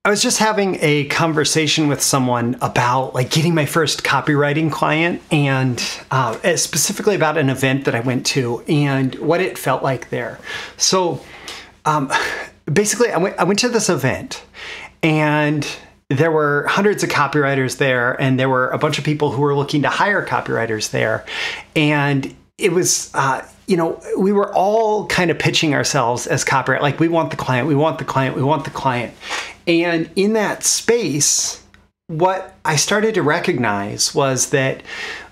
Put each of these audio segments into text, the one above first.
I was just having a conversation with someone about like getting my first copywriting client, and specifically about an event that I went to and what it felt like there. So basically, I went to this event, and there were hundreds of copywriters there, and there were a bunch of people who were looking to hire copywriters there. And it was, we were all kind of pitching ourselves as copywriters, like we want the client, we want the client, we want the client. And in that space, what I started to recognize was that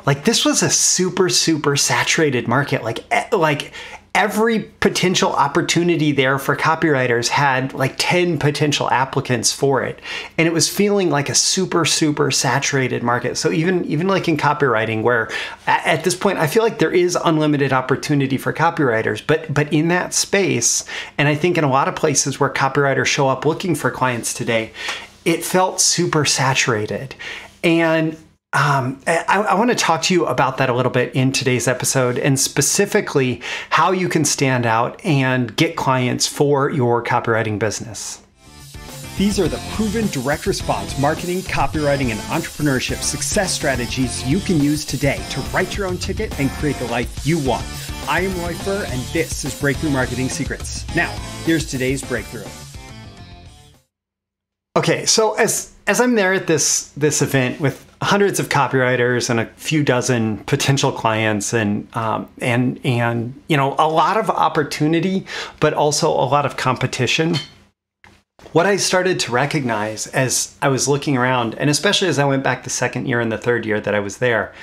like this was a super, super saturated market. Like every potential opportunity there for copywriters had like 10 potential applicants for it. And it was feeling like a super, super saturated market. So even like in copywriting, where at this point, I feel like there is unlimited opportunity for copywriters, but in that space, and I think in a lot of places where copywriters show up looking for clients today, it felt super saturated. And I want to talk to you about that a little bit in today's episode, and specifically how you can stand out and get clients for your copywriting business. These are the proven direct response marketing, copywriting, and entrepreneurship success strategies you can use today to write your own ticket and create the life you want. I am Roy Furr, and this is Breakthrough Marketing Secrets. Now, here's today's breakthrough. Okay, so as I'm there at this event with hundreds of copywriters and a few dozen potential clients, and a lot of opportunity, but also a lot of competition, what I started to recognize as I was looking around, and especially as I went back the second year and the third year that I was there,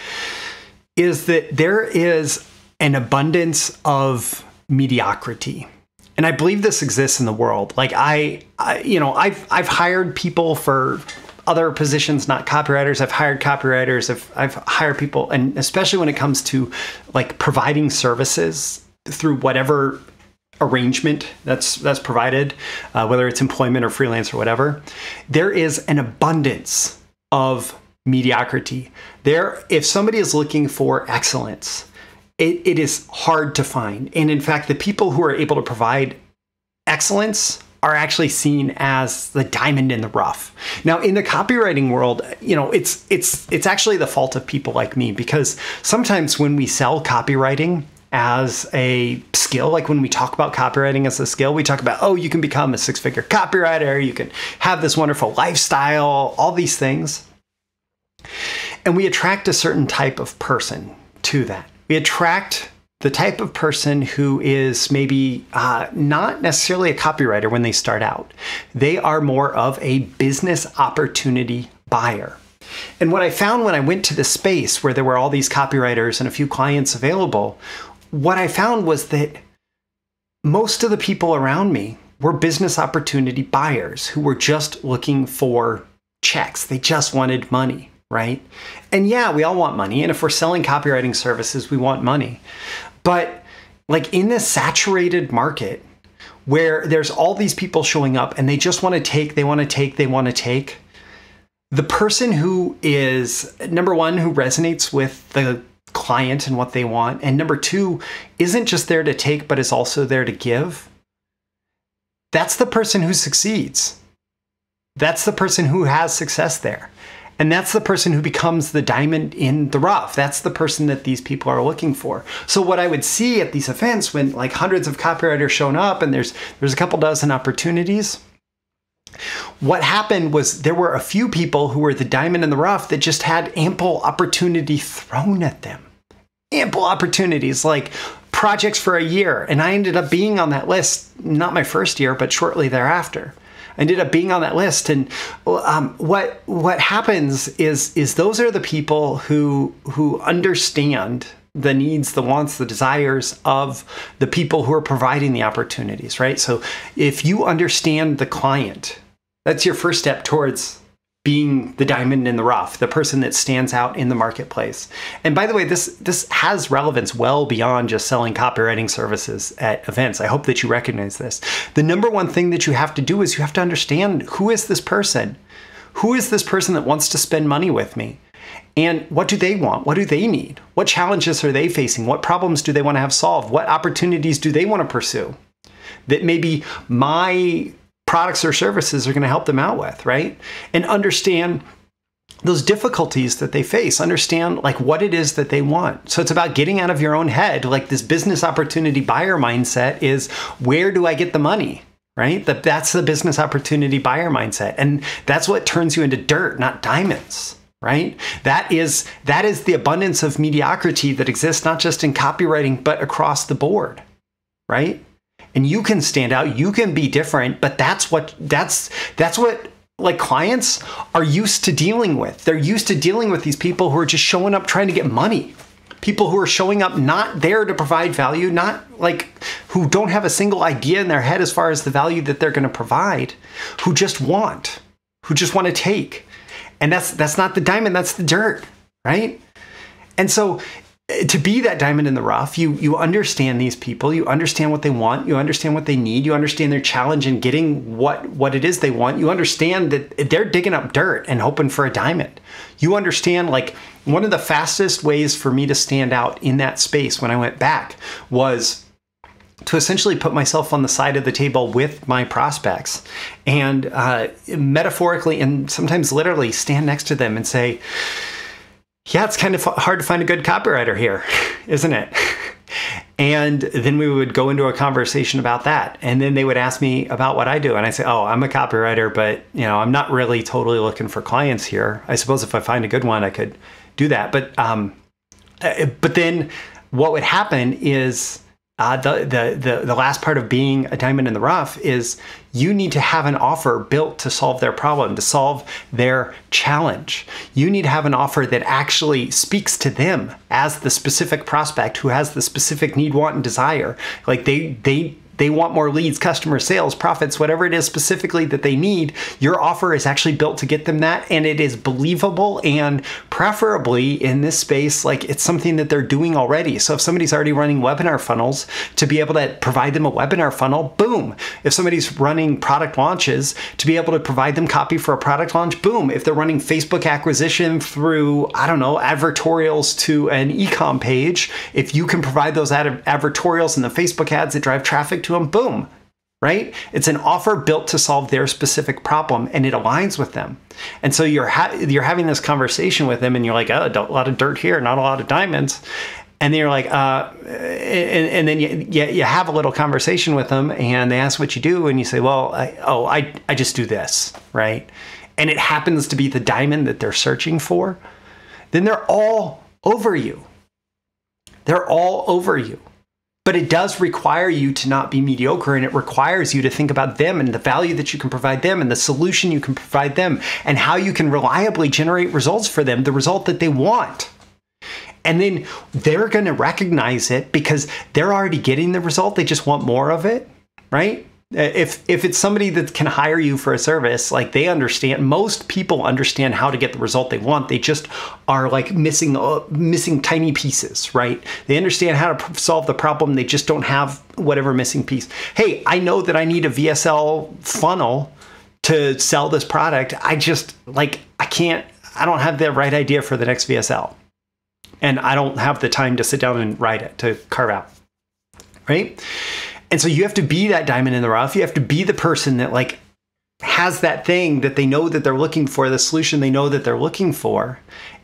is that there is an abundance of mediocrity. And I believe this exists in the world. Like I've hired people for other positions, not copywriters. I've hired copywriters. I've hired people, and especially when it comes to like providing services through whatever arrangement that's provided, whether it's employment or freelance or whatever, there is an abundance of mediocrity. If somebody is looking for excellence, it is hard to find. And in fact, the people who are able to provide excellence are actually seen as the diamond in the rough. Now, in the copywriting world, it's actually the fault of people like me, because sometimes when we sell copywriting as a skill, like when we talk about copywriting as a skill, we talk about, oh, you can become a six-figure copywriter, you can have this wonderful lifestyle, all these things. And we attract a certain type of person to that. We attract the type of person who is maybe not necessarily a copywriter when they start out. They are more of a business opportunity buyer. And what I found when I went to this space where there were all these copywriters and a few clients available, what I found was that most of the people around me were business opportunity buyers who were just looking for checks. They just wanted money. Right? And yeah, we all want money. And if we're selling copywriting services, we want money. But like in this saturated market where there's all these people showing up and they just want to take, they want to take, they want to take, the person who is, number one, who resonates with the client and what they want, and number two, isn't just there to take, but is also there to give, that's the person who succeeds. That's the person who has success there. And that's the person who becomes the diamond in the rough. That's the person that these people are looking for. So what I would see at these events when like hundreds of copywriters showing up and there's a couple dozen opportunities, what happened was there were a few people who were the diamond in the rough that just had ample opportunity thrown at them. Ample opportunities, like projects for a year. And I ended up being on that list, not my first year, but shortly thereafter. I ended up being on that list. And what happens is those are the people who understand the needs, the wants, the desires of the people who are providing the opportunities, right? So if you understand the client, that's your first step towards being the diamond in the rough, the person that stands out in the marketplace. And by the way, this has relevance well beyond just selling copywriting services at events. I hope that you recognize this. The number one thing that you have to do is you have to understand, who is this person? Who is this person that wants to spend money with me? And what do they want? What do they need? What challenges are they facing? What problems do they want to have solved? What opportunities do they want to pursue? That maybe my products or services are going to help them out with, right? And understand those difficulties that they face, understand like what it is that they want. So it's about getting out of your own head. Like this business opportunity buyer mindset is, where do I get the money, right? That's the business opportunity buyer mindset. And that's what turns you into dirt, not diamonds, right? That is the abundance of mediocrity that exists not just in copywriting, but across the board, right? And you can stand out, you can be different, but that's what like clients are used to dealing with. They're used to dealing with these people who are just showing up trying to get money. People who are showing up not there to provide value, not like who don't have a single idea in their head as far as the value that they're going to provide, who just want to take. And that's not the diamond, that's the dirt, right? And so to be that diamond in the rough, you understand these people, you understand what they want, you understand what they need, you understand their challenge in getting what it is they want. You understand that they're digging up dirt and hoping for a diamond. You understand, like, one of the fastest ways for me to stand out in that space when I went back was to essentially put myself on the side of the table with my prospects and metaphorically and sometimes literally stand next to them and say, yeah, it's kind of hard to find a good copywriter here, isn't it? And then we would go into a conversation about that. And then they would ask me about what I do. And I say, oh, I'm a copywriter, but I'm not really totally looking for clients here. I suppose if I find a good one, I could do that. But then what would happen is the last part of being a diamond in the rough is you need to have an offer built to solve their problem, to solve their challenge. You need to have an offer that actually speaks to them as the specific prospect who has the specific need, want, and desire. Like they want more leads, customer sales, profits, whatever it is specifically that they need. Your offer is actually built to get them that, and it is believable, and preferably in this space, like it's something that they're doing already. So if somebody's already running webinar funnels, to be able to provide them a webinar funnel, boom. If somebody's running product launches, to be able to provide them copy for a product launch, boom. If they're running Facebook acquisition through, I don't know, advertorials to an e-com page, if you can provide those advertorials and the Facebook ads that drive traffic to them, boom, right? It's an offer built to solve their specific problem, and it aligns with them. And so you're having this conversation with them, and you're like, oh, a lot of dirt here, not a lot of diamonds. And then you're like, and then you have a little conversation with them, and they ask what you do, and you say, well, I just do this, right? And it happens to be the diamond that they're searching for. Then they're all over you. They're all over you. But it does require you to not be mediocre, and it requires you to think about them and the value that you can provide them and the solution you can provide them and how you can reliably generate results for them, the result that they want. And then they're going to recognize it because they're already getting the result. They just want more of it, right? If it's somebody that can hire you for a service, like they understand, most people understand how to get the result they want. They just are like missing tiny pieces, right? They understand how to solve the problem. They just don't have whatever missing piece. Hey, I know that I need a VSL funnel to sell this product. I don't have the right idea for the next VSL. And I don't have the time to sit down and write it, to carve out, right? And so you have to be that diamond in the rough. You have to be the person that like has that thing that they know that they're looking for, the solution they know that they're looking for.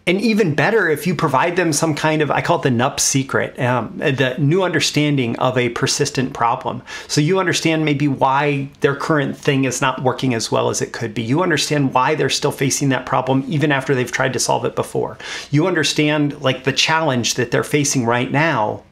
And even better, if you provide them some kind of, I call it the NUP secret, the new understanding of a persistent problem. So you understand maybe why their current thing is not working as well as it could be. You understand why they're still facing that problem even after they've tried to solve it before. You understand like the challenge that they're facing right now.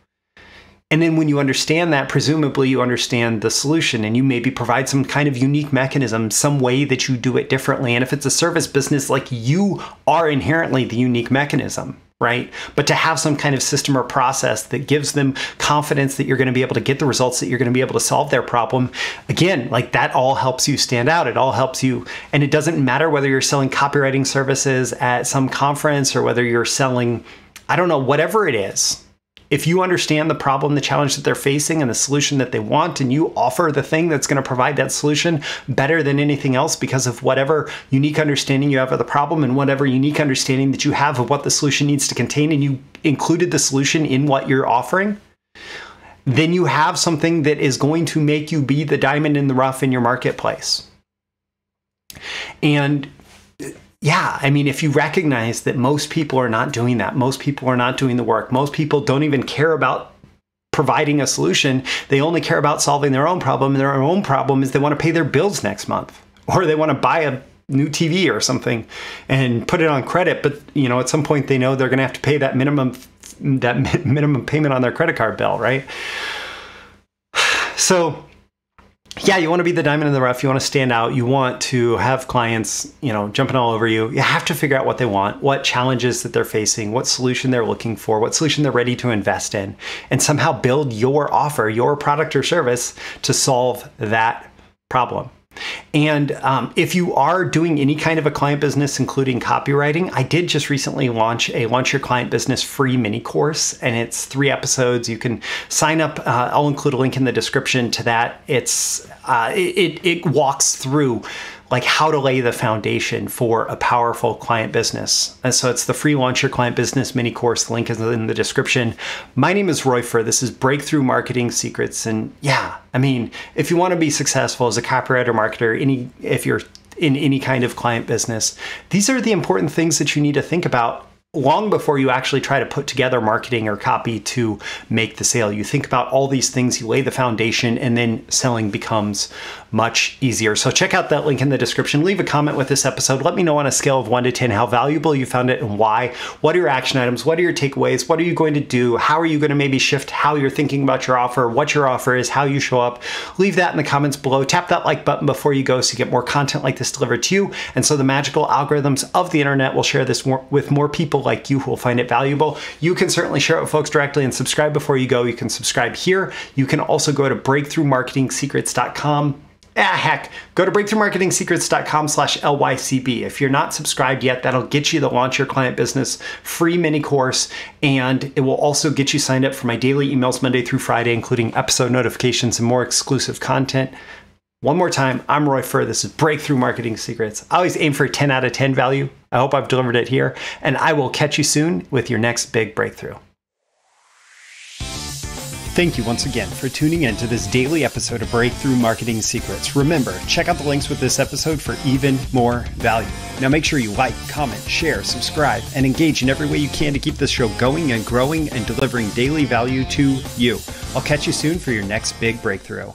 And then when you understand that, presumably you understand the solution, and you maybe provide some kind of unique mechanism, some way that you do it differently. And if it's a service business, like you are inherently the unique mechanism, right? But to have some kind of system or process that gives them confidence that you're going to be able to get the results, that you're going to be able to solve their problem, again, like that all helps you stand out. It all helps you. And it doesn't matter whether you're selling copywriting services at some conference or whether you're selling, I don't know, whatever it is. If you understand the problem, the challenge that they're facing, and the solution that they want, and you offer the thing that's going to provide that solution better than anything else because of whatever unique understanding you have of the problem and whatever unique understanding that you have of what the solution needs to contain, and you included the solution in what you're offering, then you have something that is going to make you be the diamond in the rough in your marketplace. And yeah, I mean, if you recognize that most people are not doing that, most people are not doing the work, most people don't even care about providing a solution, they only care about solving their own problem, and their own problem is they want to pay their bills next month, or they want to buy a new TV or something and put it on credit, but at some point they know they're going to have to pay that minimum payment on their credit card bill, right? So yeah, you want to be the diamond in the rough. You want to stand out. You want to have clients, jumping all over you. You have to figure out what they want, what challenges that they're facing, what solution they're looking for, what solution they're ready to invest in, and somehow build your offer, your product or service to solve that problem. And if you are doing any kind of a client business, including copywriting, I did just recently launch a Launch Your Client Business free mini course, and it's 3 episodes. You can sign up. I'll include a link in the description to that. It walks through like how to lay the foundation for a powerful client business. And so it's the free Launch Your Client Business mini course. The link is in the description. My name is Roy Furr. This is Breakthrough Marketing Secrets. And yeah, I mean, if you want to be successful as a copywriter, marketer, if you're in any kind of client business, these are the important things that you need to think about long before you actually try to put together marketing or copy to make the sale. You think about all these things, you lay the foundation, and then selling becomes much easier. So check out that link in the description. Leave a comment with this episode. Let me know on a scale of 1 to 10 how valuable you found it and why. What are your action items? What are your takeaways? What are you going to do? How are you going to maybe shift how you're thinking about your offer, what your offer is, how you show up? Leave that in the comments below. Tap that like button before you go so you get more content like this delivered to you. And so the magical algorithms of the internet will share this with more people like you who will find it valuable. You can certainly share it with folks directly and subscribe before you go. You can subscribe here. You can also go to breakthroughmarketingsecrets.com. Heck, go to breakthroughmarketingsecrets.com/LYCB. If you're not subscribed yet, that'll get you the Launch Your Client Business free mini course, and it will also get you signed up for my daily emails Monday through Friday, including episode notifications and more exclusive content. One more time, I'm Roy Furr. This is Breakthrough Marketing Secrets. I always aim for 10 out of 10 value. I hope I've delivered it here, and I will catch you soon with your next big breakthrough. Thank you once again for tuning in to this daily episode of Breakthrough Marketing Secrets. Remember, check out the links with this episode for even more value. Now make sure you like, comment, share, subscribe, and engage in every way you can to keep this show going and growing and delivering daily value to you. I'll catch you soon for your next big breakthrough.